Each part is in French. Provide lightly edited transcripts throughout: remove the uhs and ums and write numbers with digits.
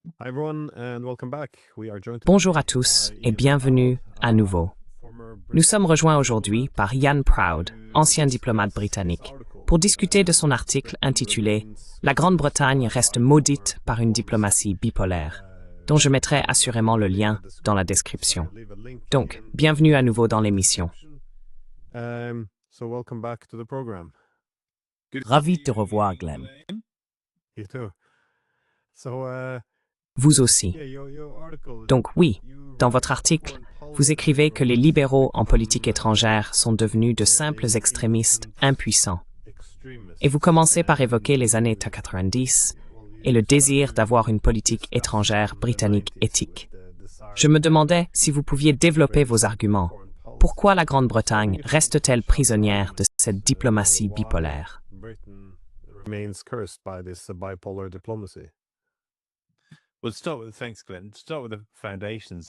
Hi everyone and welcome back. We are joined Bonjour à tous et bienvenue à nouveau. Nous sommes rejoints aujourd'hui par Ian Proud, ancien diplomate britannique, pour discuter de son article intitulé « La Grande-Bretagne reste maudite par une diplomatie bipolaire », dont je mettrai assurément le lien dans la description. Donc, bienvenue à nouveau dans l'émission. So welcome back to the program. Ravi de te revoir, Glenn. You too. So, Vous aussi. your article. Donc oui, dans votre article, vous écrivez que les libéraux en politique étrangère sont devenus de simples extrémistes impuissants. Et vous commencez par évoquer les années 90 et le désir d'avoir une politique étrangère britannique éthique. Je me demandais si vous pouviez développer vos arguments. Pourquoi la Grande-Bretagne reste-t-elle prisonnière de cette diplomatie bipolaire? Britain remains cursed by this bipolar diplomacy.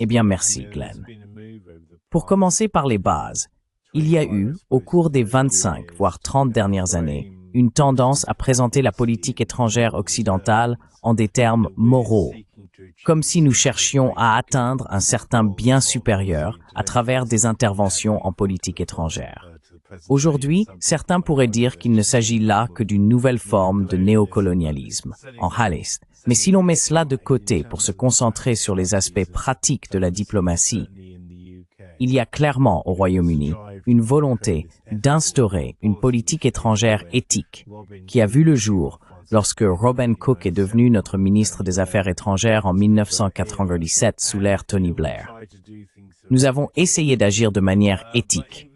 Eh bien, merci, Glenn. Pour commencer par les bases, il y a eu, au cours des 25 voire 30 dernières années, une tendance à présenter la politique étrangère occidentale en des termes moraux, comme si nous cherchions à atteindre un certain bien supérieur à travers des interventions en politique étrangère. Aujourd'hui, certains pourraient dire qu'il ne s'agit là que d'une nouvelle forme de néocolonialisme, en Hallis. Mais si l'on met cela de côté pour se concentrer sur les aspects pratiques de la diplomatie, il y a clairement au Royaume-Uni une volonté d'instaurer une politique étrangère éthique qui a vu le jour lorsque Robin Cook est devenu notre ministre des Affaires étrangères en 1997 sous l'ère Tony Blair. Nous avons essayé d'agir de manière éthique.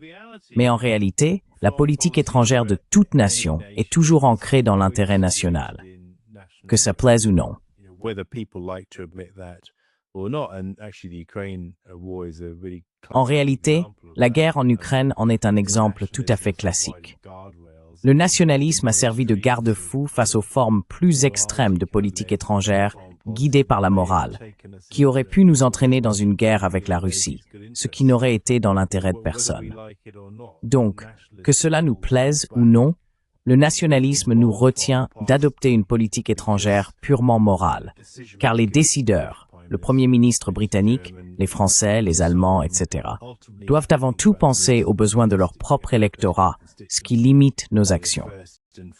Mais en réalité, la politique étrangère de toute nation est toujours ancrée dans l'intérêt national, que ça plaise ou non. En réalité, la guerre en Ukraine en est un exemple tout à fait classique. Le nationalisme a servi de garde-fou face aux formes plus extrêmes de politique étrangère guidées par la morale, qui auraient pu nous entraîner dans une guerre avec la Russie, ce qui n'aurait été dans l'intérêt de personne. Donc, que cela nous plaise ou non, le nationalisme nous retient d'adopter une politique étrangère purement morale, car les décideurs, le Premier ministre britannique, les Français, les Allemands, etc., doivent avant tout penser aux besoins de leur propre électorat, ce qui limite nos actions.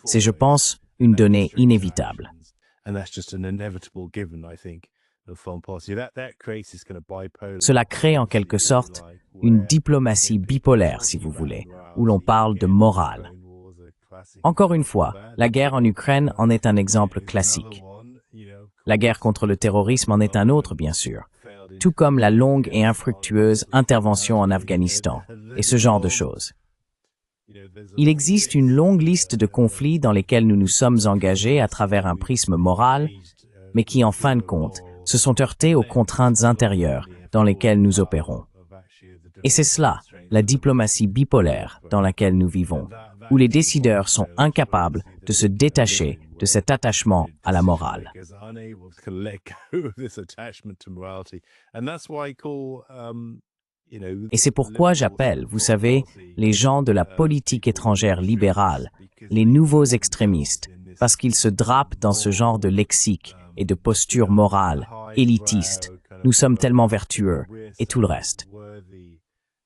C'est, je pense, une donnée inévitable. Cela crée en quelque sorte une diplomatie bipolaire, si vous voulez, où l'on parle de morale. Encore une fois, la guerre en Ukraine en est un exemple classique. La guerre contre le terrorisme en est un autre, bien sûr, tout comme la longue et infructueuse intervention en Afghanistan, et ce genre de choses. Il existe une longue liste de conflits dans lesquels nous nous sommes engagés à travers un prisme moral, mais qui, en fin de compte, se sont heurtés aux contraintes intérieures dans lesquelles nous opérons. Et c'est cela, la diplomatie bipolaire dans laquelle nous vivons, où les décideurs sont incapables de se détacher de cet attachement à la morale. Et c'est pourquoi j'appelle, vous savez, les gens de la politique étrangère libérale, les nouveaux extrémistes, parce qu'ils se drapent dans ce genre de lexique et de posture morale, élitiste. Nous sommes tellement vertueux, et tout le reste.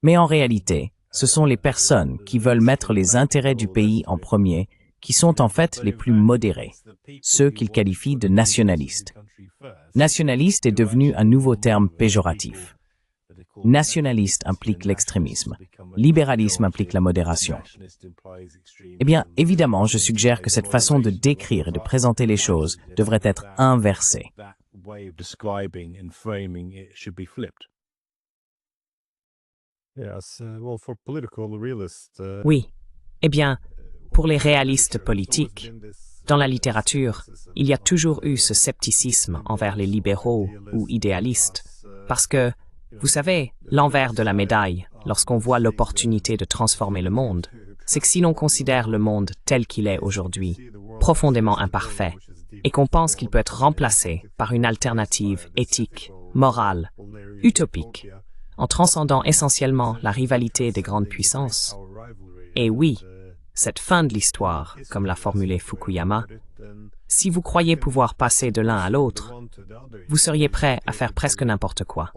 Mais en réalité, ce sont les personnes qui veulent mettre les intérêts du pays en premier qui sont en fait les plus modérés, ceux qu'ils qualifient de nationalistes. Nationaliste est devenu un nouveau terme péjoratif. Nationaliste implique l'extrémisme. Libéralisme implique la modération. Eh bien, évidemment, je suggère que cette façon de décrire et de présenter les choses devrait être inversée. Oui. Eh bien, pour les réalistes politiques, dans la littérature, il y a toujours eu ce scepticisme envers les libéraux ou idéalistes, parce que, vous savez, l'envers de la médaille, lorsqu'on voit l'opportunité de transformer le monde, c'est que si l'on considère le monde tel qu'il est aujourd'hui, profondément imparfait, et qu'on pense qu'il peut être remplacé par une alternative éthique, morale, utopique, en transcendant essentiellement la rivalité des grandes puissances. Et oui, cette fin de l'histoire, comme l'a formulé Fukuyama, si vous croyez pouvoir passer de l'un à l'autre, vous seriez prêt à faire presque n'importe quoi.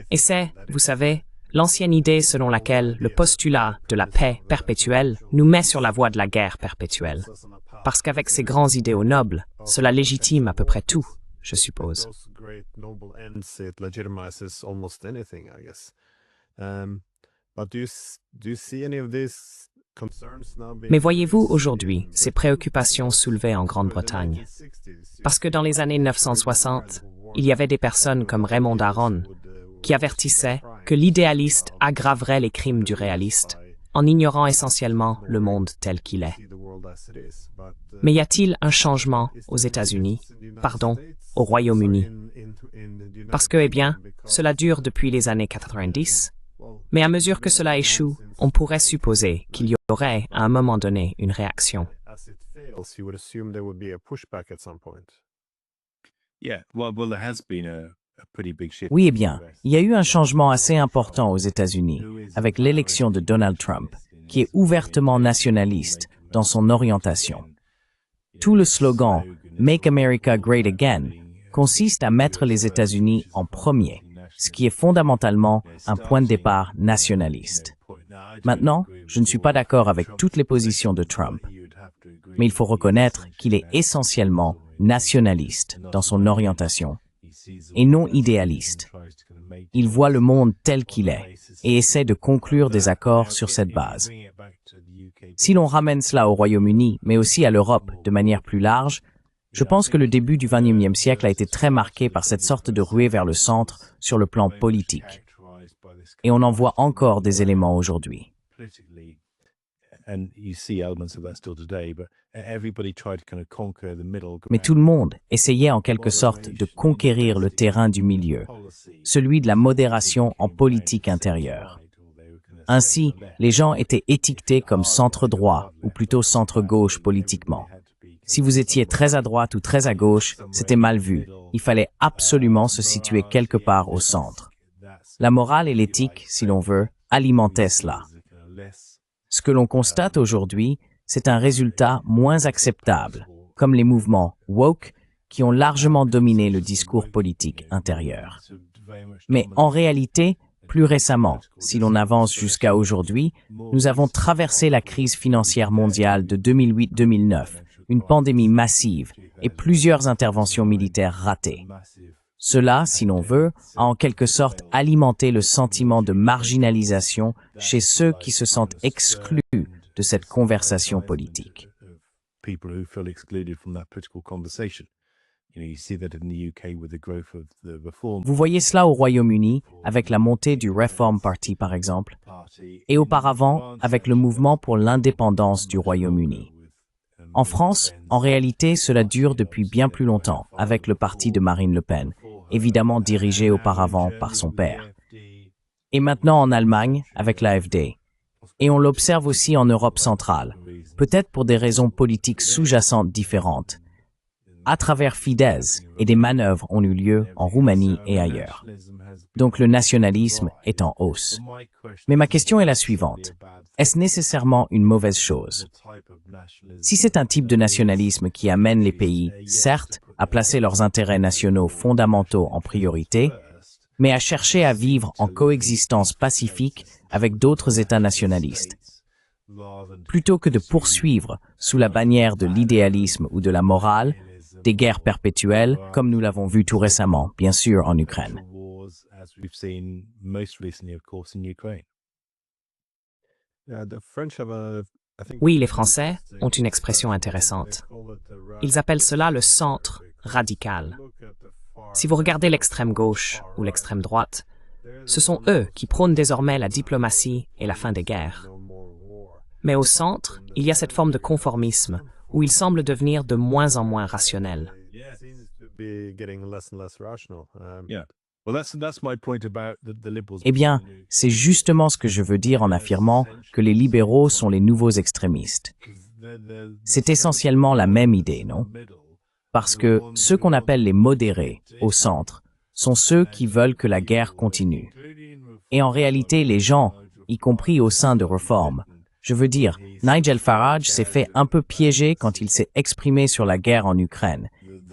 Et c'est, vous savez, l'ancienne idée selon laquelle le postulat de la paix perpétuelle nous met sur la voie de la guerre perpétuelle. Parce qu'avec ces grands idéaux nobles, cela légitime à peu près tout, je suppose. Mais voyez-vous aujourd'hui ces préoccupations soulevées en Grande-Bretagne? Parce que dans les années 1960, il y avait des personnes comme Raymond Aron qui avertissaient que l'idéaliste aggraverait les crimes du réaliste en ignorant essentiellement le monde tel qu'il est. Mais y a-t-il un changement aux États-Unis, pardon, au Royaume-Uni? Parce que, eh bien, cela dure depuis les années 90, mais à mesure que cela échoue, on pourrait supposer qu'il y aurait, à un moment donné, une réaction. Oui, eh bien, il y a eu un changement assez important aux États-Unis avec l'élection de Donald Trump, qui est ouvertement nationaliste dans son orientation. Tout le slogan « Make America Great Again » consiste à mettre les États-Unis en premier, ce qui est fondamentalement un point de départ nationaliste. Maintenant, je ne suis pas d'accord avec toutes les positions de Trump, mais il faut reconnaître qu'il est essentiellement nationaliste dans son orientation et non idéaliste. Il voit le monde tel qu'il est et essaie de conclure des accords sur cette base. Si l'on ramène cela au Royaume-Uni, mais aussi à l'Europe de manière plus large, je pense que le début du XXIe siècle a été très marqué par cette sorte de ruée vers le centre sur le plan politique. Et on en voit encore des éléments aujourd'hui. Mais tout le monde essayait en quelque sorte de conquérir le terrain du milieu, celui de la modération en politique intérieure. Ainsi, les gens étaient étiquetés comme centre-droit ou plutôt centre-gauche politiquement. Si vous étiez très à droite ou très à gauche, c'était mal vu. Il fallait absolument se situer quelque part au centre. La morale et l'éthique, si l'on veut, alimentaient cela. Ce que l'on constate aujourd'hui, c'est un résultat moins acceptable, comme les mouvements woke qui ont largement dominé le discours politique intérieur. Mais en réalité, plus récemment, si l'on avance jusqu'à aujourd'hui, nous avons traversé la crise financière mondiale de 2008-2009, une pandémie massive et plusieurs interventions militaires ratées. Cela, si l'on veut, a en quelque sorte alimenté le sentiment de marginalisation chez ceux qui se sentent exclus de cette conversation politique. Vous voyez cela au Royaume-Uni avec la montée du Reform Party par exemple, et auparavant avec le mouvement pour l'indépendance du Royaume-Uni. En France, en réalité, cela dure depuis bien plus longtemps avec le parti de Marine Le Pen, évidemment dirigé auparavant par son père. Et maintenant en Allemagne avec l'AfD. Et on l'observe aussi en Europe centrale, peut-être pour des raisons politiques sous-jacentes différentes. À travers Fidesz, et des manœuvres ont eu lieu en Roumanie et ailleurs. Donc le nationalisme est en hausse. Mais ma question est la suivante. Est-ce nécessairement une mauvaise chose? Si c'est un type de nationalisme qui amène les pays, certes, à placer leurs intérêts nationaux fondamentaux en priorité, mais à chercher à vivre en coexistence pacifique avec d'autres États nationalistes, plutôt que de poursuivre, sous la bannière de l'idéalisme ou de la morale, des guerres perpétuelles, comme nous l'avons vu tout récemment, bien sûr, en Ukraine. Oui, les Français ont une expression intéressante. Ils appellent cela le centre radical. Si vous regardez l'extrême gauche ou l'extrême droite, ce sont eux qui prônent désormais la diplomatie et la fin des guerres. Mais au centre, il y a cette forme de conformisme où ils semblent devenir de moins en moins rationnels. Eh bien, c'est justement ce que je veux dire en affirmant que les libéraux sont les nouveaux extrémistes. C'est essentiellement la même idée, non? Parce que ceux qu'on appelle les modérés, au centre, sont ceux qui veulent que la guerre continue. Et en réalité, les gens, y compris au sein de Reform, Je veux dire, Nigel Farage s'est fait un peu piéger quand il s'est exprimé sur la guerre en Ukraine,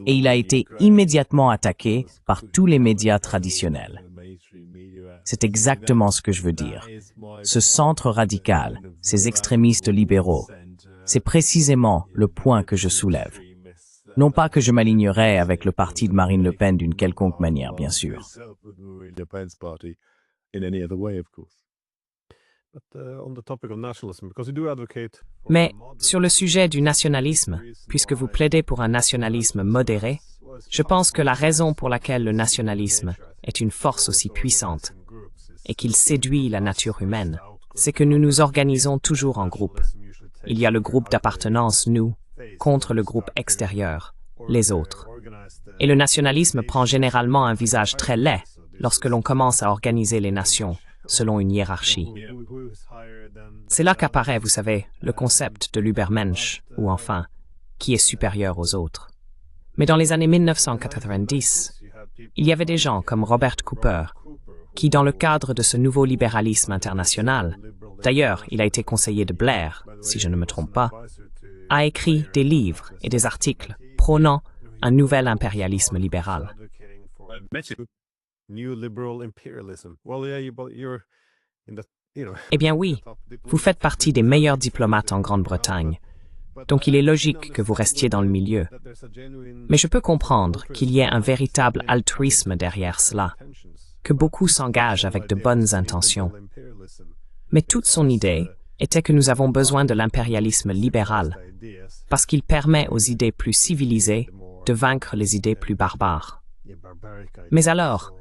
et il a été immédiatement attaqué par tous les médias traditionnels. C'est exactement ce que je veux dire. Ce centre radical, ces extrémistes libéraux, c'est précisément le point que je soulève. Non pas que je m'alignerais avec le parti de Marine Le Pen d'une quelconque manière, bien sûr. Mais sur le sujet du nationalisme, puisque vous plaidez pour un nationalisme modéré, je pense que la raison pour laquelle le nationalisme est une force aussi puissante et qu'il séduit la nature humaine, c'est que nous nous organisons toujours en groupe. Il y a le groupe d'appartenance, nous, contre le groupe extérieur, les autres. Et le nationalisme prend généralement un visage très laid lorsque l'on commence à organiser les nations selon une hiérarchie. C'est là qu'apparaît, vous savez, le concept de l'Übermensch, ou enfin, qui est supérieur aux autres. Mais dans les années 1990, il y avait des gens comme Robert Cooper, qui, dans le cadre de ce nouveau libéralisme international, d'ailleurs, il a été conseiller de Blair, si je ne me trompe pas, a écrit des livres et des articles prônant un nouvel impérialisme libéral. Eh bien oui, vous faites partie des meilleurs diplomates en Grande-Bretagne, donc il est logique que vous restiez dans le milieu. Mais je peux comprendre qu'il y ait un véritable altruisme derrière cela, que beaucoup s'engagent avec de bonnes intentions. Mais toute son idée était que nous avons besoin de l'impérialisme libéral, parce qu'il permet aux idées plus civilisées de vaincre les idées plus barbares. Mais alors,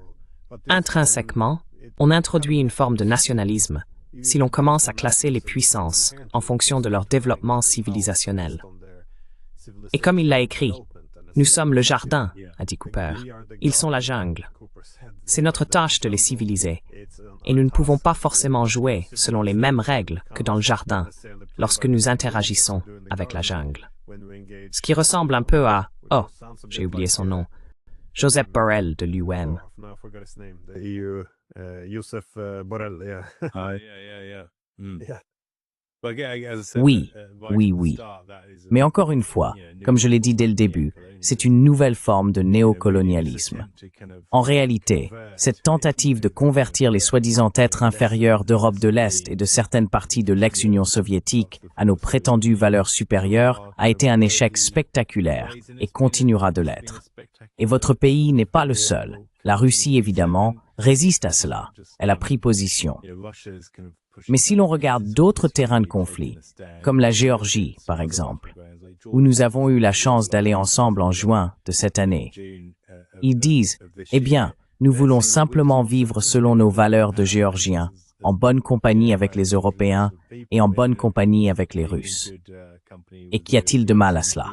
intrinsèquement, on introduit une forme de nationalisme si l'on commence à classer les puissances en fonction de leur développement civilisationnel. Et comme il l'a écrit, « Nous sommes le jardin », a dit Cooper, « ils sont la jungle ». C'est notre tâche de les civiliser, et nous ne pouvons pas forcément jouer selon les mêmes règles que dans le jardin lorsque nous interagissons avec la jungle. Ce qui ressemble un peu à, oh, j'ai oublié son nom, Joseph Borrell de l'UM. Oui. Mais encore une fois, comme je l'ai dit dès le début, c'est une nouvelle forme de néocolonialisme. En réalité, cette tentative de convertir les soi-disant êtres inférieurs d'Europe de l'Est et de certaines parties de l'ex-Union soviétique à nos prétendues valeurs supérieures a été un échec spectaculaire et continuera de l'être. Et votre pays n'est pas le seul. La Russie, évidemment, résiste à cela. Elle a pris position. Mais si l'on regarde d'autres terrains de conflit, comme la Géorgie, par exemple, où nous avons eu la chance d'aller ensemble en juin de cette année, ils disent, eh bien, nous voulons simplement vivre selon nos valeurs de Géorgiens, en bonne compagnie avec les Européens et en bonne compagnie avec les Russes. Et qu'y a-t-il de mal à cela?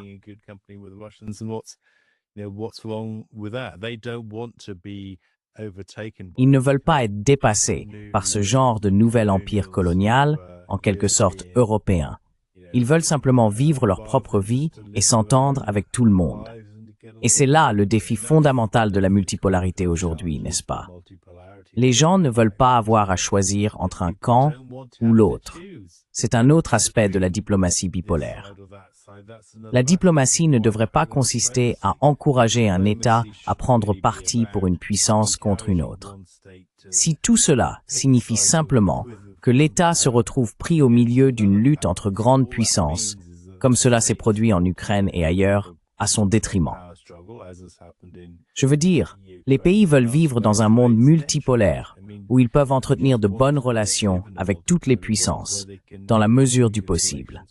Ils ne veulent pas être dépassés par ce genre de nouvel empire colonial, en quelque sorte européen. Ils veulent simplement vivre leur propre vie et s'entendre avec tout le monde. Et c'est là le défi fondamental de la multipolarité aujourd'hui, n'est-ce pas? Les gens ne veulent pas avoir à choisir entre un camp ou l'autre. C'est un autre aspect de la diplomatie bipolaire. La diplomatie ne devrait pas consister à encourager un État à prendre parti pour une puissance contre une autre. Si tout cela signifie simplement que l'État se retrouve pris au milieu d'une lutte entre grandes puissances, comme cela s'est produit en Ukraine et ailleurs, à son détriment. Je veux dire, les pays veulent vivre dans un monde multipolaire, où ils peuvent entretenir de bonnes relations avec toutes les puissances, dans la mesure du possible.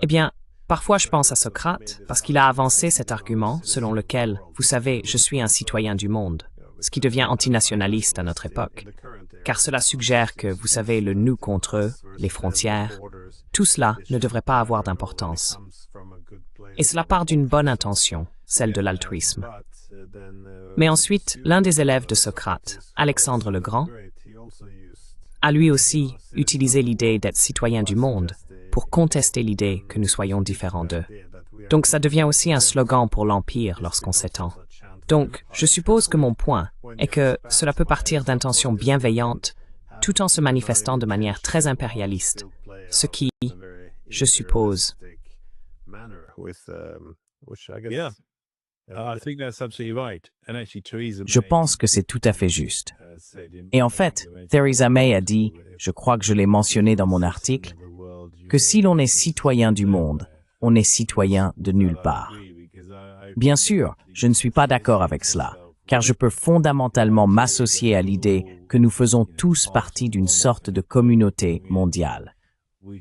Eh bien, parfois je pense à Socrate parce qu'il a avancé cet argument selon lequel, vous savez, je suis un citoyen du monde, ce qui devient antinationaliste à notre époque, car cela suggère que, vous savez, le nous contre eux, les frontières, tout cela ne devrait pas avoir d'importance. Et cela part d'une bonne intention, celle de l'altruisme. Mais ensuite, l'un des élèves de Socrate, Alexandre le Grand, a lui aussi utilisé l'idée d'être citoyen du monde pour contester l'idée que nous soyons différents d'eux. Donc ça devient aussi un slogan pour l'Empire lorsqu'on s'étend. Donc, je suppose que mon point est que cela peut partir d'intentions bienveillantes tout en se manifestant de manière très impérialiste, ce qui, je suppose, Yeah, I think that's absolutely right. And actually, Theresa Je May, pense que c'est tout à fait juste. said in Et en fait, Theresa May a dit, je crois que je l'ai mentionné dans mon article, que si l'on est citoyen du monde, on est citoyen de nulle part. Bien sûr, je ne suis pas d'accord avec cela, car je peux fondamentalement m'associer à l'idée que nous faisons tous partie d'une sorte de communauté mondiale.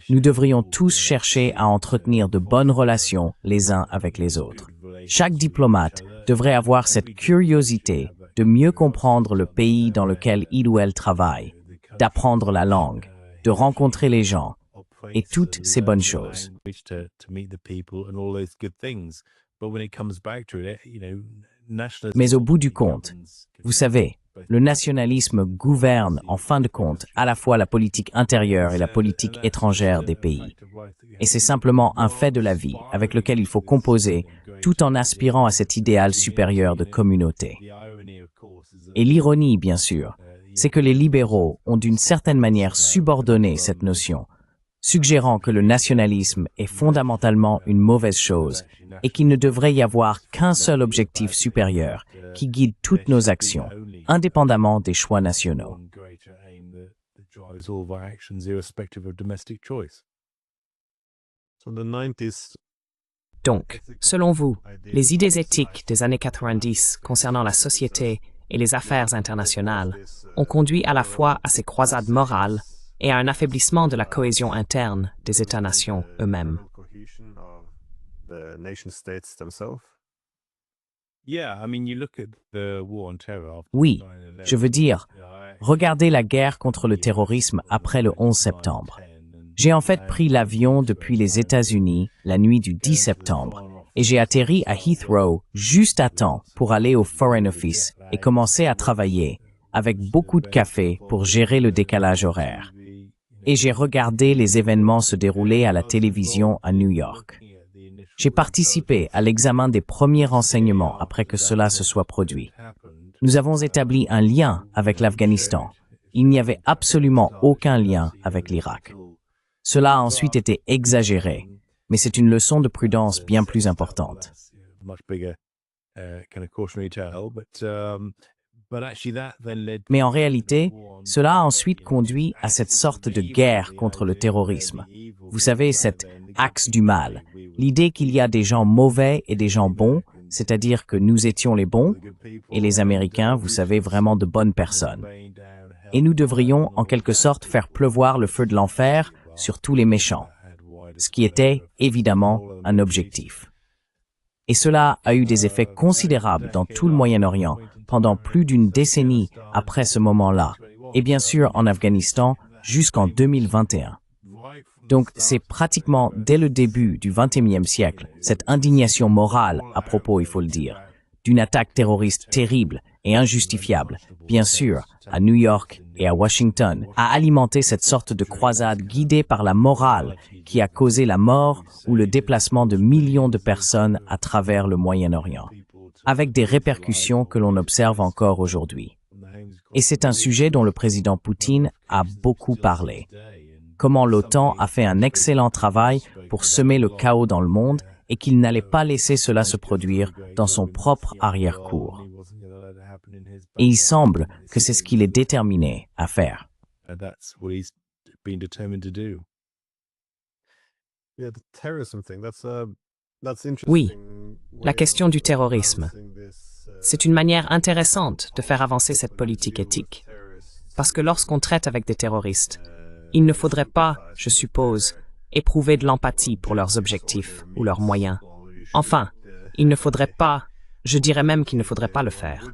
Nous devrions tous chercher à entretenir de bonnes relations les uns avec les autres. Chaque diplomate devrait avoir cette curiosité de mieux comprendre le pays dans lequel il ou elle travaille, d'apprendre la langue, de rencontrer les gens, et toutes ces bonnes choses. Mais au bout du compte, vous savez, le nationalisme gouverne en fin de compte à la fois la politique intérieure et la politique étrangère des pays. Et c'est simplement un fait de la vie avec lequel il faut composer tout en aspirant à cet idéal supérieur de communauté. Et l'ironie, bien sûr, c'est que les libéraux ont d'une certaine manière subordonné cette notion, suggérant que le nationalisme est fondamentalement une mauvaise chose et qu'il ne devrait y avoir qu'un seul objectif supérieur qui guide toutes nos actions, indépendamment des choix nationaux. Donc, selon vous, les idées éthiques des années 90 concernant la société et les affaires internationales ont conduit à la fois à ces croisades morales et à un affaiblissement de la cohésion interne des États-nations eux-mêmes. Oui, je veux dire, regardez la guerre contre le terrorisme après le 11 septembre. J'ai en fait pris l'avion depuis les États-Unis la nuit du 10 septembre et j'ai atterri à Heathrow juste à temps pour aller au Foreign Office et commencer à travailler avec beaucoup de café pour gérer le décalage horaire. Et j'ai regardé les événements se dérouler à la télévision à New York. J'ai participé à l'examen des premiers renseignements après que cela se soit produit. Nous avons établi un lien avec l'Afghanistan. Il n'y avait absolument aucun lien avec l'Irak. Cela a ensuite été exagéré, mais c'est une leçon de prudence bien plus importante. Mais en réalité, cela a ensuite conduit à cette sorte de guerre contre le terrorisme. Vous savez, cet axe du mal, l'idée qu'il y a des gens mauvais et des gens bons, c'est-à-dire que nous étions les bons, et les Américains, vous savez, vraiment de bonnes personnes. Et nous devrions, en quelque sorte, faire pleuvoir le feu de l'enfer sur tous les méchants, ce qui était, évidemment, un objectif. Et cela a eu des effets considérables dans tout le Moyen-Orient pendant plus d'une décennie après ce moment-là, et bien sûr en Afghanistan jusqu'en 2021. Donc c'est pratiquement dès le début du XXIe siècle, cette indignation morale, à propos, il faut le dire, d'une attaque terroriste terrible et injustifiable, bien sûr, à New York et à Washington, a alimenté cette sorte de croisade guidée par la morale qui a causé la mort ou le déplacement de millions de personnes à travers le Moyen-Orient, avec des répercussions que l'on observe encore aujourd'hui. Et c'est un sujet dont le président Poutine a beaucoup parlé. Comment l'OTAN a fait un excellent travail pour semer le chaos dans le monde et qu'il n'allait pas laisser cela se produire dans son propre arrière-cour. Et il semble que c'est ce qu'il est déterminé à faire. Oui, la question du terrorisme. C'est une manière intéressante de faire avancer cette politique éthique. Parce que lorsqu'on traite avec des terroristes, il ne faudrait pas, je suppose, éprouver de l'empathie pour leurs objectifs ou leurs moyens. Enfin, il ne faudrait pas, je dirais même qu'il ne faudrait pas le faire.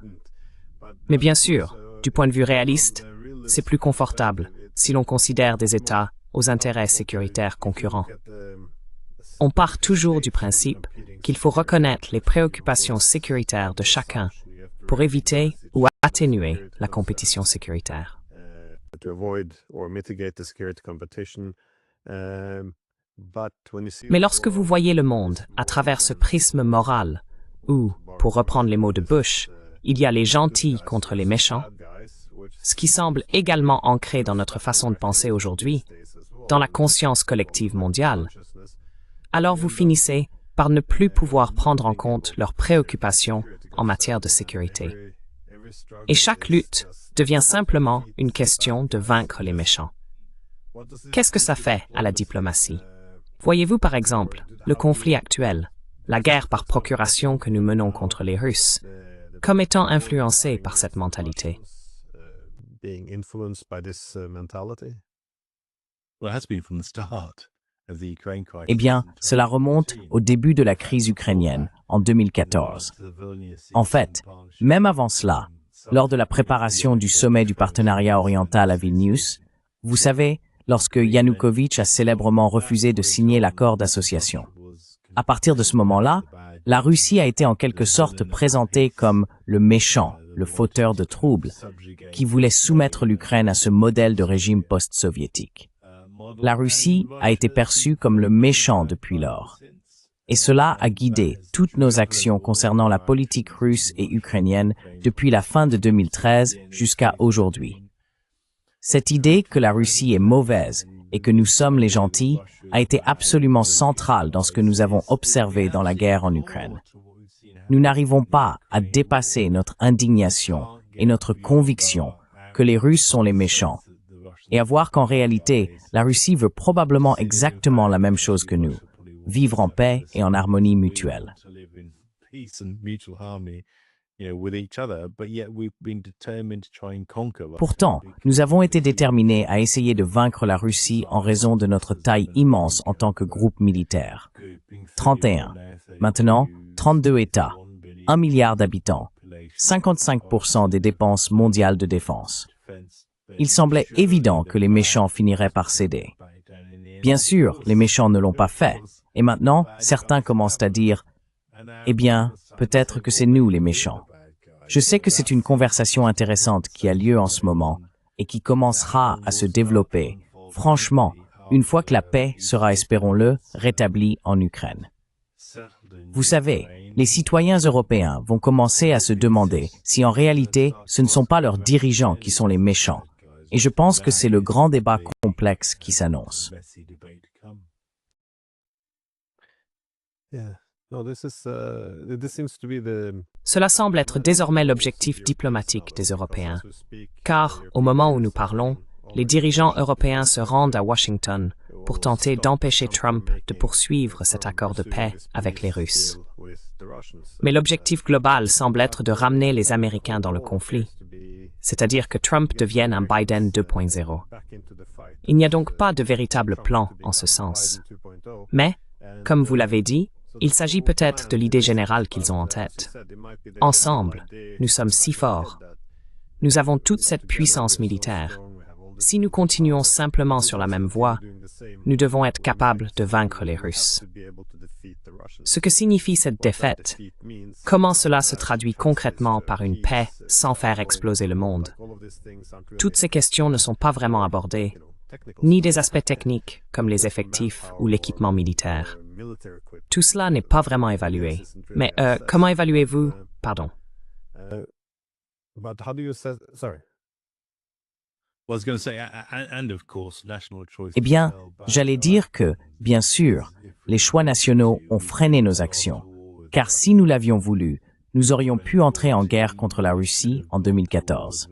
Mais bien sûr, du point de vue réaliste, c'est plus confortable si l'on considère des États aux intérêts sécuritaires concurrents. On part toujours du principe qu'il faut reconnaître les préoccupations sécuritaires de chacun pour éviter ou atténuer la compétition sécuritaire. Mais lorsque vous voyez le monde à travers ce prisme moral, ou, pour reprendre les mots de Bush, il y a les gentils contre les méchants, ce qui semble également ancré dans notre façon de penser aujourd'hui, dans la conscience collective mondiale, alors vous finissez par ne plus pouvoir prendre en compte leurs préoccupations en matière de sécurité. Et chaque lutte devient simplement une question de vaincre les méchants. Qu'est-ce que ça fait à la diplomatie? Voyez-vous par exemple le conflit actuel, la guerre par procuration que nous menons contre les Russes, comme étant influencé par cette mentalité? Being influenced by this mentality? Well, it has been from the start of the Ukraine crisis. Eh bien, cela remonte au début de la crise ukrainienne, en 2014. En fait, même avant cela, lors de la préparation du sommet du partenariat oriental à Vilnius, vous savez, lorsque Yanukovych a célèbrement refusé de signer l'accord d'association. À partir de ce moment-là, la Russie a été en quelque sorte présentée comme le méchant, le fauteur de troubles, qui voulait soumettre l'Ukraine à ce modèle de régime post-soviétique. La Russie a été perçue comme le méchant depuis lors. Et cela a guidé toutes nos actions concernant la politique russe et ukrainienne depuis la fin de 2013 jusqu'à aujourd'hui. Cette idée que la Russie est mauvaise et que nous sommes les gentils a été absolument centrale dans ce que nous avons observé dans la guerre en Ukraine. Nous n'arrivons pas à dépasser notre indignation et notre conviction que les Russes sont les méchants, et à voir qu'en réalité, la Russie veut probablement exactement la même chose que nous, vivre en paix et en harmonie mutuelle. Pourtant, nous avons été déterminés à essayer de vaincre la Russie en raison de notre taille immense en tant que groupe militaire. 31, maintenant 32 États, 1 milliard d'habitants, 55% des dépenses mondiales de défense. Il semblait évident que les méchants finiraient par céder. Bien sûr, les méchants ne l'ont pas fait, et maintenant, certains commencent à dire « Eh bien, peut-être que c'est nous les méchants ». Je sais que c'est une conversation intéressante qui a lieu en ce moment et qui commencera à se développer, franchement, une fois que la paix sera, espérons-le, rétablie en Ukraine. Vous savez, les citoyens européens vont commencer à se demander si en réalité ce ne sont pas leurs dirigeants qui sont les méchants. Et je pense que c'est le grand débat complexe qui s'annonce. Cela semble être désormais l'objectif diplomatique des Européens, car au moment où nous parlons, les dirigeants européens se rendent à Washington pour tenter d'empêcher Trump de poursuivre cet accord de paix avec les Russes. Mais l'objectif global semble être de ramener les Américains dans le conflit, c'est-à-dire que Trump devienne un Biden 2.0. Il n'y a donc pas de véritable plan en ce sens. Mais, comme vous l'avez dit, il s'agit peut-être de l'idée générale qu'ils ont en tête. Ensemble, nous sommes si forts. Nous avons toute cette puissance militaire. Si nous continuons simplement sur la même voie, nous devons être capables de vaincre les Russes. Ce que signifie cette défaite, comment cela se traduit concrètement par une paix sans faire exploser le monde. Toutes ces questions ne sont pas vraiment abordées, ni des aspects techniques comme les effectifs ou l'équipement militaire. Tout cela n'est pas vraiment évalué. Mais comment évaluez-vous, pardon? Eh bien, j'allais dire que, bien sûr, les choix nationaux ont freiné nos actions, car si nous l'avions voulu, nous aurions pu entrer en guerre contre la Russie en 2014.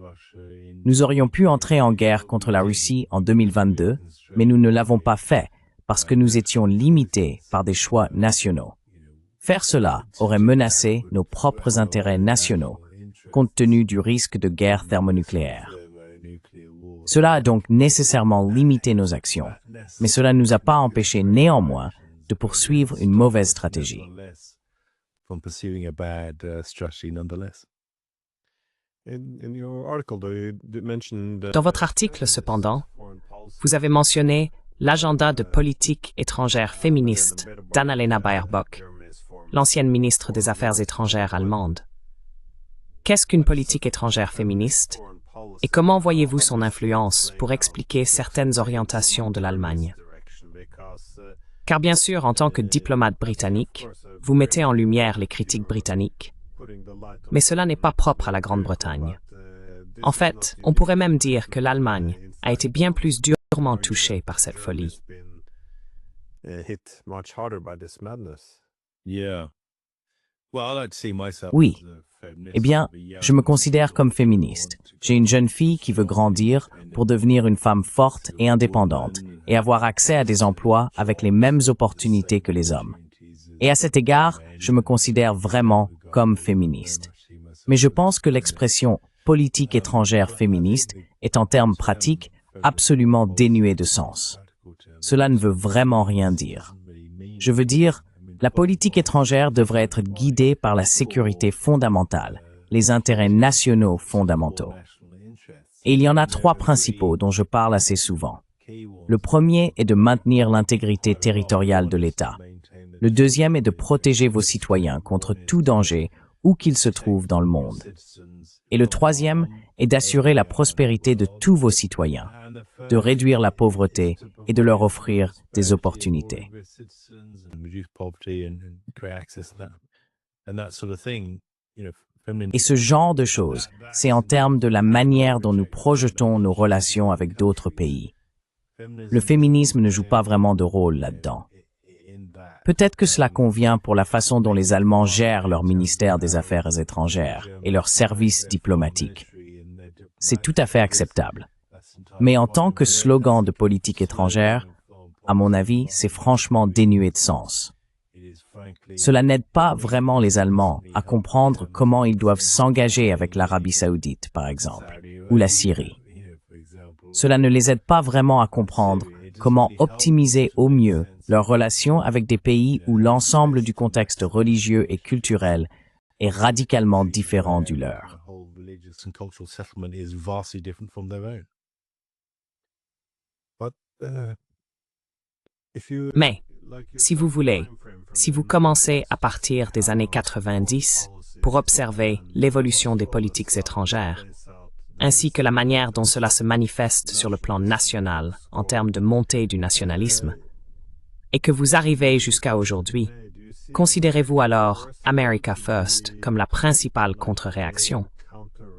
Nous aurions pu entrer en guerre contre la Russie en 2022, mais nous ne l'avons pas fait parce que nous étions limités par des choix nationaux. Faire cela aurait menacé nos propres intérêts nationaux, compte tenu du risque de guerre thermonucléaire. Cela a donc nécessairement limité nos actions, mais cela ne nous a pas empêchés néanmoins de poursuivre une mauvaise stratégie. Dans votre article, cependant, vous avez mentionné l'agenda de politique étrangère féministe d'Annalena Baerbock, l'ancienne ministre des Affaires étrangères allemande. Qu'est-ce qu'une politique étrangère féministe et comment voyez-vous son influence pour expliquer certaines orientations de l'Allemagne? Car bien sûr, en tant que diplomate britannique, vous mettez en lumière les critiques britanniques, Mais cela n'est pas propre à la Grande-Bretagne. En fait, on pourrait même dire que l'Allemagne a été bien plus durement touchée par cette folie. Yeah. Well, I like to see myself Oui. as a feminist, Eh bien, je me considère comme féministe. J'ai une jeune fille qui veut grandir pour devenir une femme forte et indépendante et avoir accès à des emplois avec les mêmes opportunités que les hommes. Et à cet égard, je me considère vraiment comme féministe. Mais je pense que l'expression politique étrangère féministe est en termes pratiques absolument dénuée de sens. Cela ne veut vraiment rien dire. Je veux dire, la politique étrangère devrait être guidée par la sécurité fondamentale, les intérêts nationaux fondamentaux. Et il y en a trois principaux dont je parle assez souvent. Le premier est de maintenir l'intégrité territoriale de l'État. Le deuxième est de protéger vos citoyens contre tout danger, où qu'ils se trouvent dans le monde. Et le troisième est d'assurer la prospérité de tous vos citoyens, de réduire la pauvreté et de leur offrir des opportunités. Et ce genre de choses, c'est en termes de la manière dont nous projetons nos relations avec d'autres pays. Le féminisme ne joue pas vraiment de rôle là-dedans. Peut-être que cela convient pour la façon dont les Allemands gèrent leur ministère des Affaires étrangères et leurs services diplomatiques. C'est tout à fait acceptable. Mais en tant que slogan de politique étrangère, à mon avis, c'est franchement dénué de sens. Cela n'aide pas vraiment les Allemands à comprendre comment ils doivent s'engager avec l'Arabie saoudite, par exemple, ou la Syrie. Cela ne les aide pas vraiment à comprendre comment optimiser au mieux leurs relations avec des pays où l'ensemble du contexte religieux et culturel est radicalement différent du leur. Mais, si vous voulez, si vous commencez à partir des années 90 pour observer l'évolution des politiques étrangères, ainsi que la manière dont cela se manifeste sur le plan national en termes de montée du nationalisme, et que vous arrivez jusqu'à aujourd'hui, considérez-vous alors America First comme la principale contre-réaction?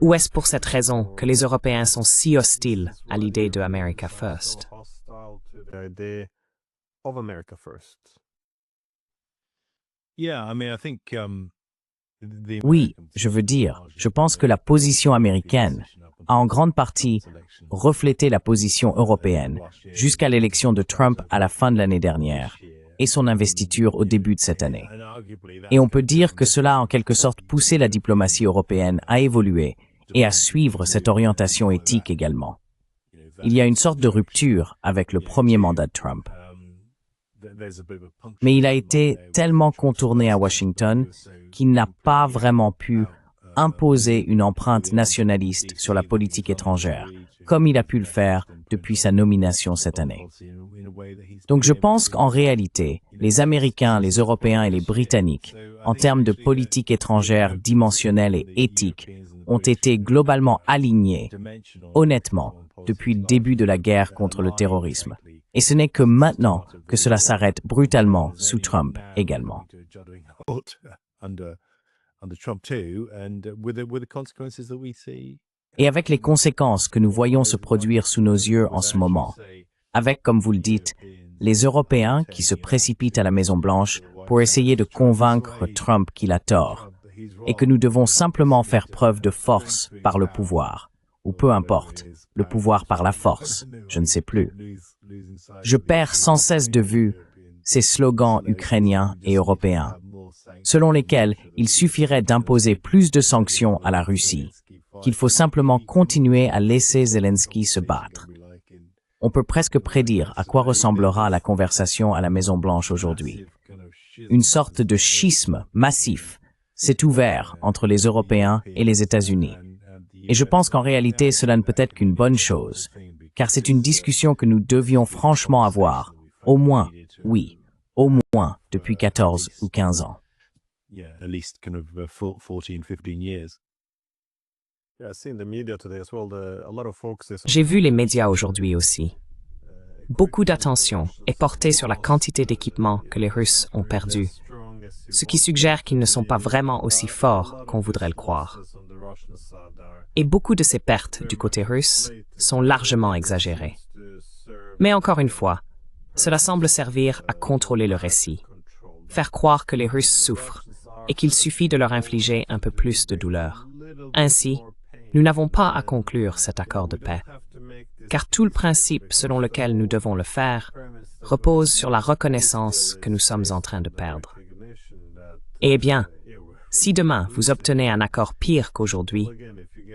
Ou est-ce pour cette raison que les Européens sont si hostiles à l'idée de America First? Oui, je veux dire, je pense que la position américaine a en grande partie reflété la position européenne jusqu'à l'élection de Trump à la fin de l'année dernière et son investiture au début de cette année. Et on peut dire que cela a en quelque sorte poussé la diplomatie européenne à évoluer et à suivre cette orientation éthique également. Il y a une sorte de rupture avec le premier mandat de Trump. Mais il a été tellement contourné à Washington qu'il n'a pas vraiment pu imposer une empreinte nationaliste sur la politique étrangère, comme il a pu le faire depuis sa nomination cette année. Donc je pense qu'en réalité, les Américains, les Européens et les Britanniques, en termes de politique étrangère dimensionnelle et éthique, ont été globalement alignés, honnêtement, depuis le début de la guerre contre le terrorisme. Et ce n'est que maintenant que cela s'arrête brutalement sous Trump également. Et avec les conséquences que nous voyons se produire sous nos yeux en ce moment, avec, comme vous le dites, les Européens qui se précipitent à la Maison-Blanche pour essayer de convaincre Trump qu'il a tort, et que nous devons simplement faire preuve de force par le pouvoir, ou peu importe, le pouvoir par la force, je ne sais plus. Je perds sans cesse de vue ces slogans ukrainiens et européens, selon lesquels il suffirait d'imposer plus de sanctions à la Russie, qu'il faut simplement continuer à laisser Zelensky se battre. On peut presque prédire à quoi ressemblera la conversation à la Maison-Blanche aujourd'hui. Une sorte de schisme massif s'est ouvert entre les Européens et les États-Unis. Et je pense qu'en réalité, cela ne peut être qu'une bonne chose, car c'est une discussion que nous devions franchement avoir, au moins, oui, au moins depuis 14 ou 15 ans. J'ai vu les médias aujourd'hui aussi. Beaucoup d'attention est portée sur la quantité d'équipements que les Russes ont perdu, ce qui suggère qu'ils ne sont pas vraiment aussi forts qu'on voudrait le croire. Et beaucoup de ces pertes du côté russe sont largement exagérées. Mais encore une fois, cela semble servir à contrôler le récit, faire croire que les Russes souffrent et qu'il suffit de leur infliger un peu plus de douleur. Ainsi, nous n'avons pas à conclure cet accord de paix, car tout le principe selon lequel nous devons le faire repose sur la reconnaissance que nous sommes en train de perdre. Eh bien, si demain vous obtenez un accord pire qu'aujourd'hui,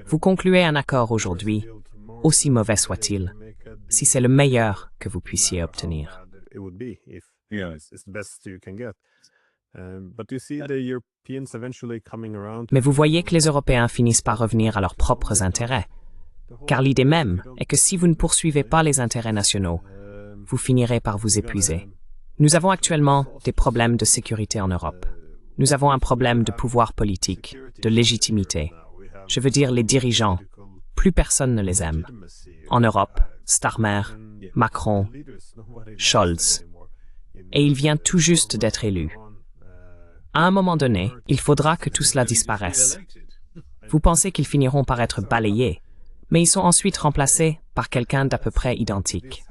vous concluez un accord aujourd'hui, aussi mauvais soit-il, si c'est le meilleur que vous puissiez obtenir. Mais vous voyez que les Européens finissent par revenir à leurs propres intérêts, car l'idée même est que si vous ne poursuivez pas les intérêts nationaux, vous finirez par vous épuiser. Nous avons actuellement des problèmes de sécurité en Europe. Nous avons un problème de pouvoir politique, de légitimité. Je veux dire les dirigeants. Plus personne ne les aime. En Europe, Starmer, Macron, Scholz. Et il vient tout juste d'être élu. À un moment donné, il faudra que tout cela disparaisse. Vous pensez qu'ils finiront par être balayés, mais ils sont ensuite remplacés par quelqu'un d'à peu près identique.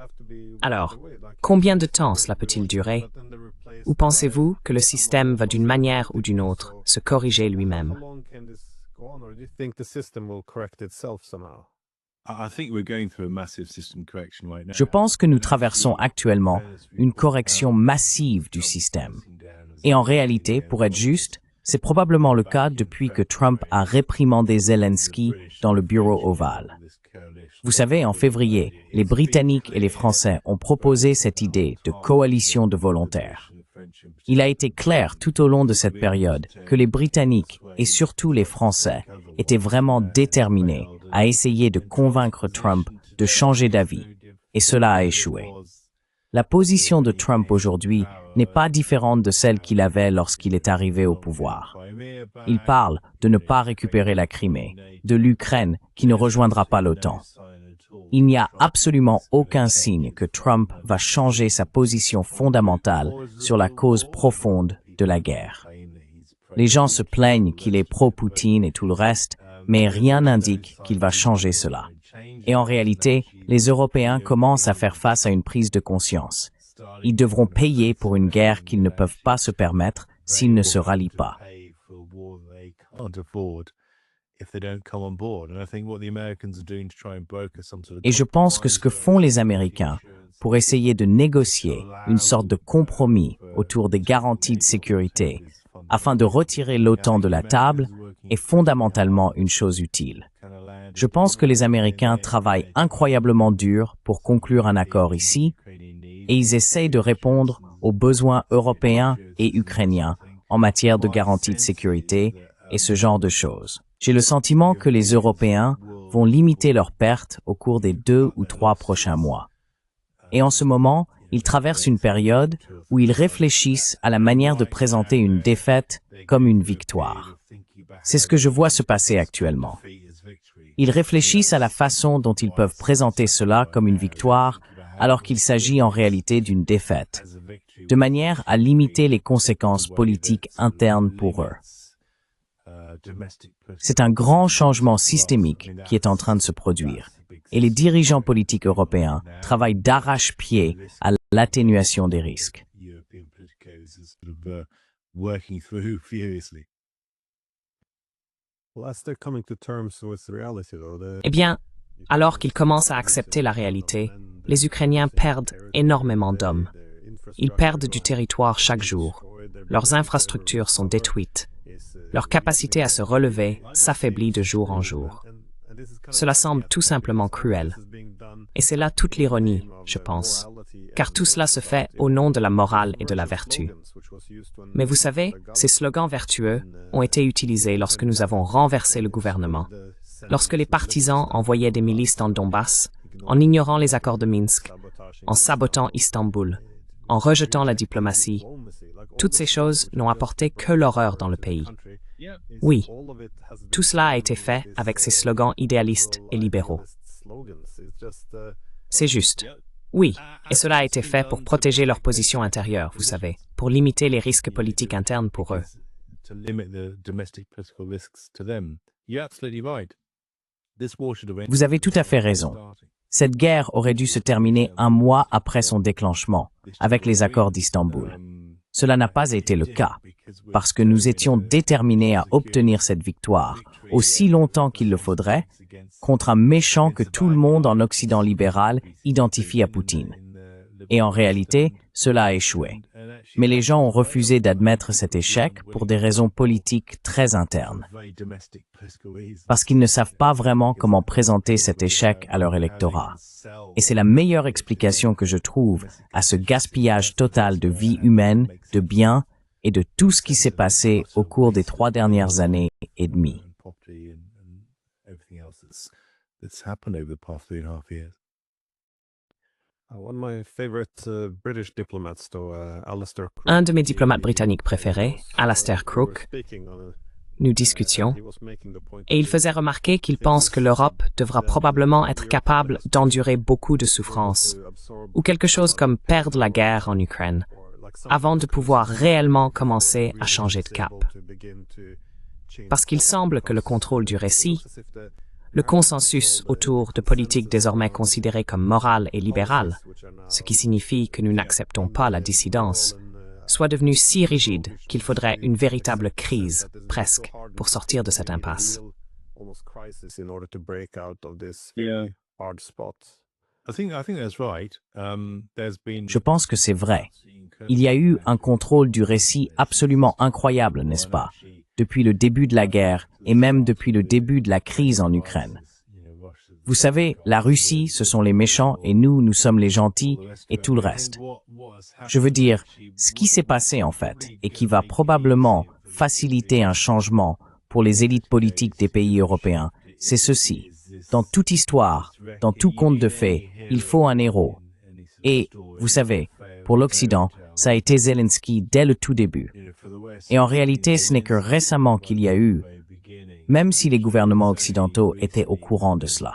Alors, combien de temps cela peut-il durer? Ou pensez-vous que le système va d'une manière ou d'une autre se corriger lui-même? Je pense que nous traversons actuellement une correction massive du système. Et en réalité, pour être juste, c'est probablement le cas depuis que Trump a réprimandé Zelensky dans le bureau ovale. Vous savez, en février, les Britanniques et les Français ont proposé cette idée de coalition de volontaires. Il a été clair tout au long de cette période que les Britanniques et surtout les Français étaient vraiment déterminés à essayer de convaincre Trump de changer d'avis, et cela a échoué. La position de Trump aujourd'hui n'est pas différente de celle qu'il avait lorsqu'il est arrivé au pouvoir. Il parle de ne pas récupérer la Crimée, de l'Ukraine qui ne rejoindra pas l'OTAN. Il n'y a absolument aucun signe que Trump va changer sa position fondamentale sur la cause profonde de la guerre. Les gens se plaignent qu'il est pro-Poutine et tout le reste, mais rien n'indique qu'il va changer cela. Et en réalité, les Européens commencent à faire face à une prise de conscience. Ils devront payer pour une guerre qu'ils ne peuvent pas se permettre s'ils ne se rallient pas. Et je pense que ce que font les Américains pour essayer de négocier une sorte de compromis autour des garanties de sécurité afin de retirer l'OTAN de la table est fondamentalement une chose utile. Je pense que les Américains travaillent incroyablement dur pour conclure un accord ici et ils essayent de répondre aux besoins européens et ukrainiens en matière de garantie de sécurité et ce genre de choses. J'ai le sentiment que les Européens vont limiter leurs pertes au cours des 2 ou 3 prochains mois. Et en ce moment, ils traversent une période où ils réfléchissent à la manière de présenter une défaite comme une victoire. C'est ce que je vois se passer actuellement. Ils réfléchissent à la façon dont ils peuvent présenter cela comme une victoire alors qu'il s'agit en réalité d'une défaite, de manière à limiter les conséquences politiques internes pour eux. C'est un grand changement systémique qui est en train de se produire, et les dirigeants politiques européens travaillent d'arrache-pied à l'atténuation des risques. Eh bien, alors qu'ils commencent à accepter la réalité, les Ukrainiens perdent énormément d'hommes. Ils perdent du territoire chaque jour. Leurs infrastructures sont détruites. Leur capacité à se relever s'affaiblit de jour en jour. Cela semble tout simplement cruel. Et c'est là toute l'ironie, je pense, car tout cela se fait au nom de la morale et de la vertu. Mais vous savez, ces slogans vertueux ont été utilisés lorsque nous avons renversé le gouvernement, lorsque les partisans envoyaient des milices dans le Donbass, en ignorant les accords de Minsk, en sabotant Istanbul, en rejetant la diplomatie. Toutes ces choses n'ont apporté que l'horreur dans le pays. Oui, tout cela a été fait avec ces slogans idéalistes et libéraux. C'est juste. Oui, et cela a été fait pour protéger leur position intérieure, vous savez, pour limiter les risques politiques internes pour eux. To limit the domestic political risks to them. You're absolutely right. This war should have Vous avez tout à fait raison. Cette guerre aurait dû se terminer un mois après son déclenchement, avec les accords d'Istanbul. Cela n'a pas été le cas, parce que nous étions déterminés à obtenir cette victoire, aussi longtemps qu'il le faudrait, contre un méchant que tout le monde en Occident libéral identifie à Poutine. Et en réalité, cela a échoué. Mais les gens ont refusé d'admettre cet échec pour des raisons politiques très internes, parce qu'ils ne savent pas vraiment comment présenter cet échec à leur électorat. Et c'est la meilleure explication que je trouve à ce gaspillage total de vie humaine, de biens et de tout ce qui s'est passé au cours des 3 dernières années et demie. Un de mes diplomates britanniques préférés, Alastair Crooke, nous discutions, et il faisait remarquer qu'il pense que l'Europe devra probablement être capable d'endurer beaucoup de souffrances, ou quelque chose comme perdre la guerre en Ukraine, avant de pouvoir réellement commencer à changer de cap. Parce qu'il semble que le contrôle du récit, le consensus autour de politiques désormais considérées comme morales et libérales, ce qui signifie que nous n'acceptons pas la dissidence, soit devenu si rigide qu'il faudrait une véritable crise, presque, pour sortir de cette impasse. Je pense que c'est vrai. Il y a eu un contrôle du récit absolument incroyable, n'est-ce pas, depuis le début de la guerre et même depuis le début de la crise en Ukraine. Vous savez, la Russie, ce sont les méchants et nous sommes les gentils et tout le reste. Je veux dire, ce qui s'est passé en fait et qui va probablement faciliter un changement pour les élites politiques des pays européens, c'est ceci. Dans toute histoire, dans tout conte de fées, il faut un héros. Et, vous savez, pour l'Occident, ça a été Zelensky dès le tout début. Et en réalité, ce n'est que récemment qu'il y a eu, même si les gouvernements occidentaux étaient au courant de cela.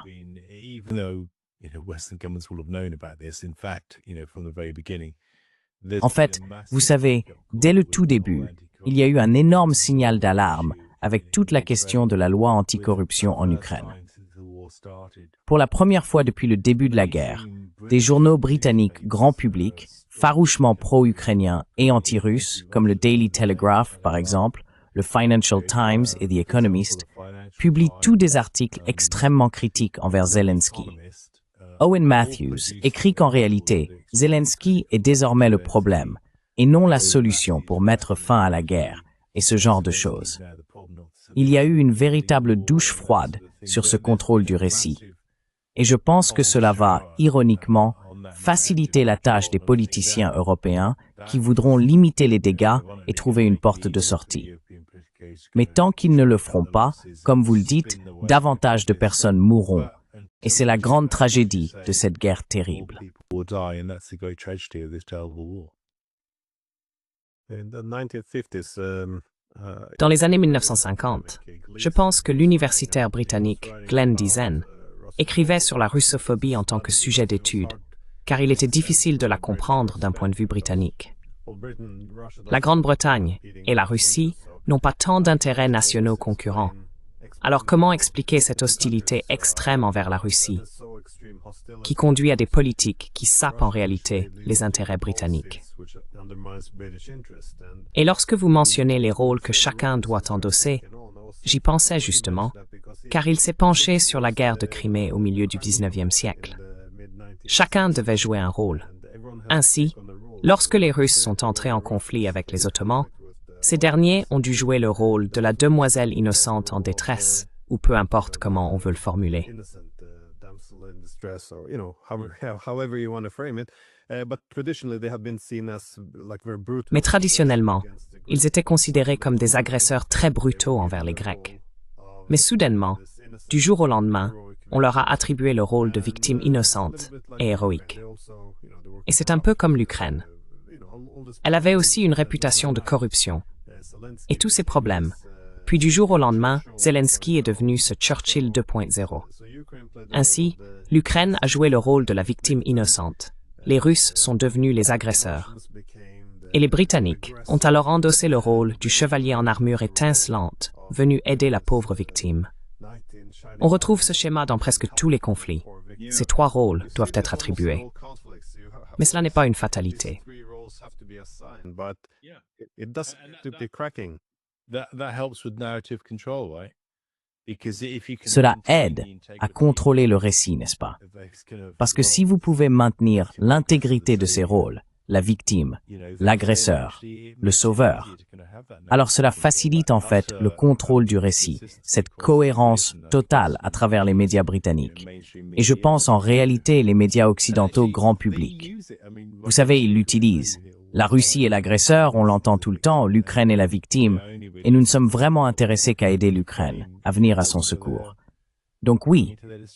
En fait, vous savez, dès le tout début, il y a eu un énorme signal d'alarme avec toute la question de la loi anticorruption en Ukraine. Pour la première fois depuis le début de la guerre, des journaux britanniques grand public, farouchement pro-ukrainiens et anti-russes, comme le Daily Telegraph par exemple, le Financial Times et The Economist, publient tous des articles extrêmement critiques envers Zelensky. Owen Matthews écrit qu'en réalité, Zelensky est désormais le problème et non la solution pour mettre fin à la guerre et ce genre de choses. Il y a eu une véritable douche froide sur ce contrôle du récit. Et je pense que cela va, ironiquement, faciliter la tâche des politiciens européens qui voudront limiter les dégâts et trouver une porte de sortie. Mais tant qu'ils ne le feront pas, comme vous le dites, davantage de personnes mourront. Et c'est la grande tragédie de cette guerre terrible. Dans les années 1950, je pense que l'universitaire britannique Glenn Diesen écrivait sur la russophobie en tant que sujet d'étude, car il était difficile de la comprendre d'un point de vue britannique. La Grande-Bretagne et la Russie n'ont pas tant d'intérêts nationaux concurrents. Alors comment expliquer cette hostilité extrême envers la Russie, qui conduit à des politiques qui sapent en réalité les intérêts britanniques? Et lorsque vous mentionnez les rôles que chacun doit endosser, j'y pensais justement, car il s'est penché sur la guerre de Crimée au milieu du XIXe siècle. Chacun devait jouer un rôle. Ainsi, lorsque les Russes sont entrés en conflit avec les Ottomans, ces derniers ont dû jouer le rôle de la demoiselle innocente en détresse, ou peu importe comment on veut le formuler. Mais traditionnellement, ils étaient considérés comme des agresseurs très brutaux envers les Grecs. Mais soudainement, du jour au lendemain, on leur a attribué le rôle de victime innocente et héroïque. Et c'est un peu comme l'Ukraine. Elle avait aussi une réputation de corruption et tous ces problèmes. Puis du jour au lendemain, Zelensky est devenu ce Churchill 2.0. Ainsi, l'Ukraine a joué le rôle de la victime innocente, les Russes sont devenus les agresseurs. Et les Britanniques ont alors endossé le rôle du chevalier en armure étincelante, venu aider la pauvre victime. On retrouve ce schéma dans presque tous les conflits. Ces trois rôles doivent être attribués. Mais cela n'est pas une fatalité. But it does to be cracking. That helps with narrative control, right? Because if you can Cela maintain aide the à integrity contrôler le récit, n'est-ce pas? of those kind of Parce que si vous pouvez maintenir l'intégrité de ces rôles, la victime, l'agresseur, le sauveur, alors cela facilite en fait le contrôle du récit, cette cohérence totale à travers les médias britanniques. Et je pense en réalité les médias occidentaux grand public. Vous savez, ils l'utilisent. La Russie est l'agresseur, on l'entend tout le temps, l'Ukraine est la victime, et nous ne sommes vraiment intéressés qu'à aider l'Ukraine, à venir à son secours. Donc oui,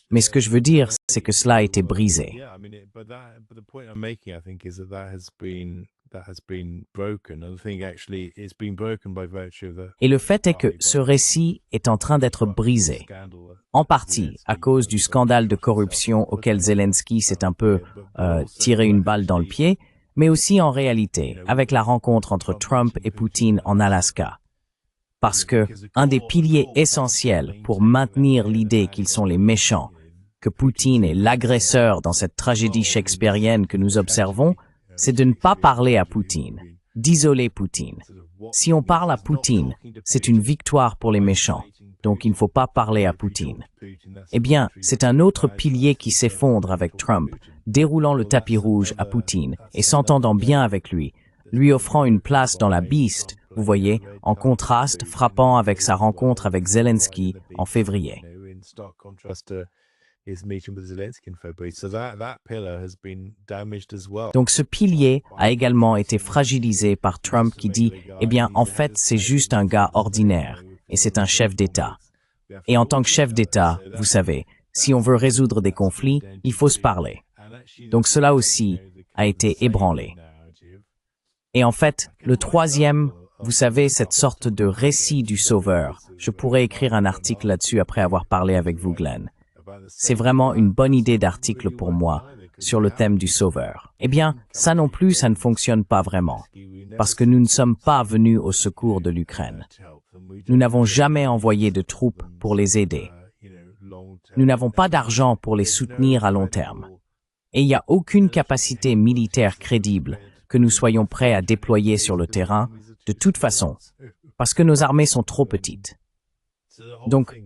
mais ce que je veux dire, c'est que cela a été brisé. Yeah, I mean, but the point I'm making, I think, is that has been broken. And I think actually it's been broken by virtue of the Et le fait est que ce récit est en train d'être brisé, scandal. en partie à cause du scandale de corruption auquel Zelensky s'est un peu tiré une balle dans le pied, mais aussi en réalité avec la rencontre entre Trump et Poutine en Alaska. Parce que un des piliers essentiels pour maintenir l'idée qu'ils sont les méchants, que Poutine est l'agresseur dans cette tragédie shakespearienne que nous observons, c'est de ne pas parler à Poutine, d'isoler Poutine. Si on parle à Poutine, c'est une victoire pour les méchants, donc il ne faut pas parler à Poutine. Eh bien, c'est un autre pilier qui s'effondre avec Trump, déroulant le tapis rouge à Poutine et s'entendant bien avec lui offrant une place dans la Beast, vous voyez, en contraste frappant avec sa rencontre avec Zelensky en février. In stark contrast to his meeting with Zelensky in February. So that pillar has been damaged as well. Donc ce pilier a également été fragilisé par Trump qui dit « Eh bien, en fait, c'est juste un gars ordinaire et c'est un chef d'État. » Et en tant que chef d'État, vous savez, si on veut résoudre des conflits, il faut se parler. Donc cela aussi a été ébranlé. Et en fait, le troisième, vous savez, cette sorte de récit du sauveur, je pourrais écrire un article là-dessus après avoir parlé avec vous, Glenn. C'est vraiment une bonne idée d'article pour moi sur le thème du sauveur. Eh bien, ça non plus, ça ne fonctionne pas vraiment, parce que nous ne sommes pas venus au secours de l'Ukraine. Nous n'avons jamais envoyé de troupes pour les aider. Nous n'avons pas d'argent pour les soutenir à long terme. Et il n'y a aucune capacité militaire crédible que nous soyons prêts à déployer sur le terrain, de toute façon, parce que nos armées sont trop petites. Donc,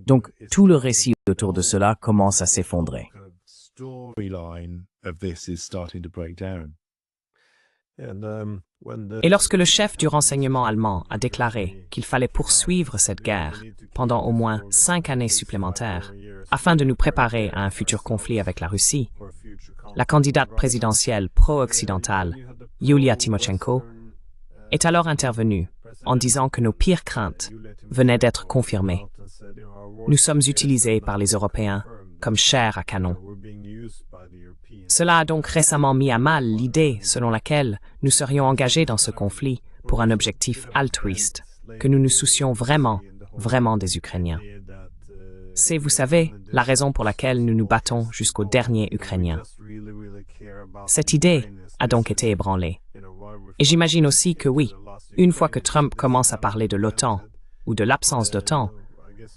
tout le récit autour de cela commence à s'effondrer. Storyline of this is starting to break down. Et lorsque le chef du renseignement allemand a déclaré qu'il fallait poursuivre cette guerre pendant au moins 5 années supplémentaires afin de nous préparer à un futur conflit avec la Russie, la candidate présidentielle pro-occidentale, Yulia Tymoshenko, est alors intervenue en disant que nos pires craintes venaient d'être confirmées. Nous sommes utilisés par les Européens comme chair à canon. Cela a donc récemment mis à mal l'idée selon laquelle nous serions engagés dans ce conflit pour un objectif altruiste, que nous nous soucions vraiment des Ukrainiens. C'est, vous savez, la raison pour laquelle nous nous battons jusqu'au dernier Ukrainien. Cette idée a donc été ébranlée. Et j'imagine aussi que oui, une fois que Trump commence à parler de l'OTAN ou de l'absence d'OTAN,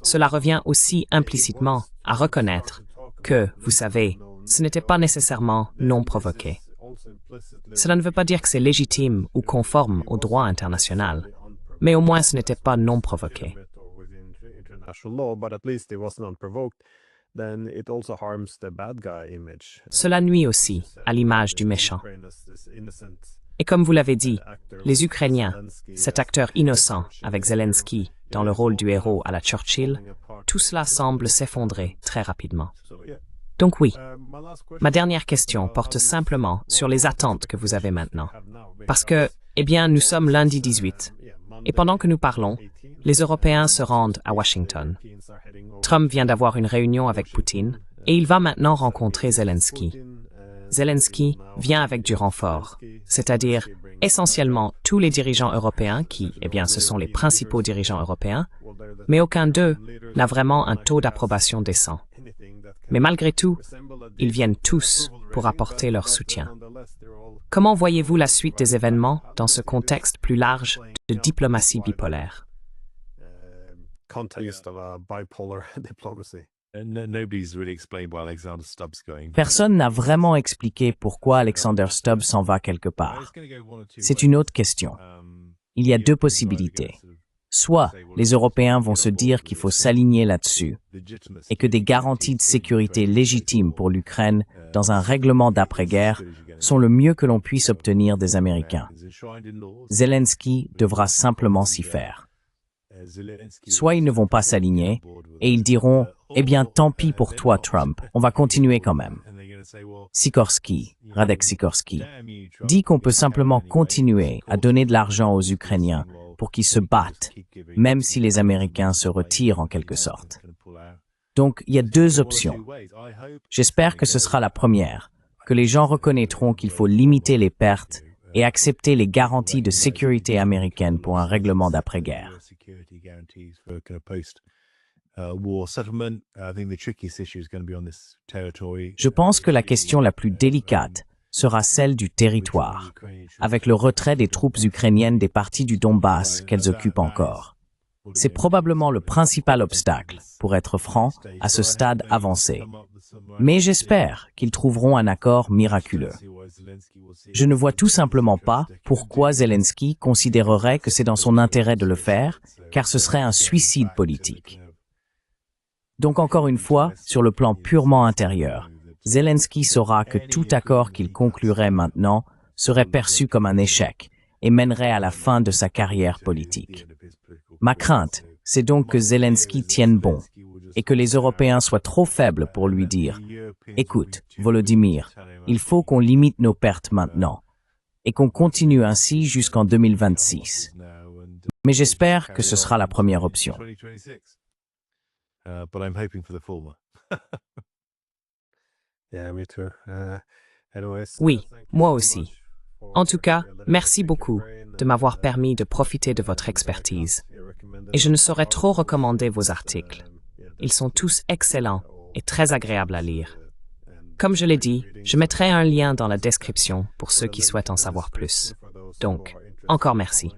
cela revient aussi implicitement à reconnaître que, vous savez, ce n'était pas nécessairement non provoqué. Cela ne veut pas dire que c'est légitime ou conforme au droit international, mais au moins ce n'était pas non provoqué. Cela nuit aussi à l'image du méchant. Et comme vous l'avez dit, les Ukrainiens, cet acteur innocent avec Zelensky dans le rôle du héros à la Churchill, tout cela semble s'effondrer très rapidement. Donc oui, ma dernière question porte simplement sur les attentes que vous avez maintenant. Parce que, eh bien, nous sommes lundi 18, et pendant que nous parlons, les Européens se rendent à Washington. Trump vient d'avoir une réunion avec Poutine, et il va maintenant rencontrer Zelensky. Zelensky vient avec du renfort, c'est-à-dire essentiellement tous les dirigeants européens qui, eh bien, ce sont les principaux dirigeants européens, mais aucun d'eux n'a vraiment un taux d'approbation décent. Mais malgré tout, ils viennent tous pour apporter leur soutien. Comment voyez-vous la suite des événements dans ce contexte plus large de diplomatie bipolaire? Context of a bipolar diplomacy. Nobody's really explained why Alexander Stubbs going. Personne n'a vraiment expliqué pourquoi Alexander Stubbs s'en va quelque part. C'est une autre question. Il y a deux possibilités. Soit les Européens vont se dire qu'il faut s'aligner là-dessus et que des garanties de sécurité légitimes pour l'Ukraine dans un règlement d'après-guerre sont le mieux que l'on puisse obtenir des Américains. Zelensky devra simplement s'y faire. Soit ils ne vont pas s'aligner et ils diront « Eh bien, tant pis pour toi, Trump, on va continuer quand même ». Sikorski, Radek Sikorski, dit qu'on peut simplement continuer à donner de l'argent aux Ukrainiens pour qu'ils se battent, même si les Américains se retirent en quelque sorte. Donc, il y a deux options. J'espère que ce sera la première, que les gens reconnaîtront qu'il faut limiter les pertes et accepter les garanties de sécurité américaines pour un règlement d'après-guerre. Je pense que la question la plus délicate sera celle du territoire, avec le retrait des troupes ukrainiennes des parties du Donbass qu'elles occupent encore. C'est probablement le principal obstacle, pour être franc, à ce stade avancé. Mais j'espère qu'ils trouveront un accord miraculeux. Je ne vois tout simplement pas pourquoi Zelensky considérerait que c'est dans son intérêt de le faire, car ce serait un suicide politique. Donc encore une fois, sur le plan purement intérieur, Zelensky saura que tout accord qu'il conclurait maintenant serait perçu comme un échec et mènerait à la fin de sa carrière politique. Ma crainte, c'est donc que Zelensky tienne bon et que les Européens soient trop faibles pour lui dire « Écoute, Volodymyr, il faut qu'on limite nos pertes maintenant et qu'on continue ainsi jusqu'en 2026. » Mais j'espère que ce sera la première option. Oui, moi aussi. En tout cas, merci beaucoup de m'avoir permis de profiter de votre expertise. Et je ne saurais trop recommander vos articles. Ils sont tous excellents et très agréables à lire. Comme je l'ai dit, je mettrai un lien dans la description pour ceux qui souhaitent en savoir plus. Donc, encore merci.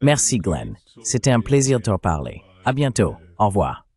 Merci Glenn. C'était un plaisir de te reparler. À bientôt. Au revoir.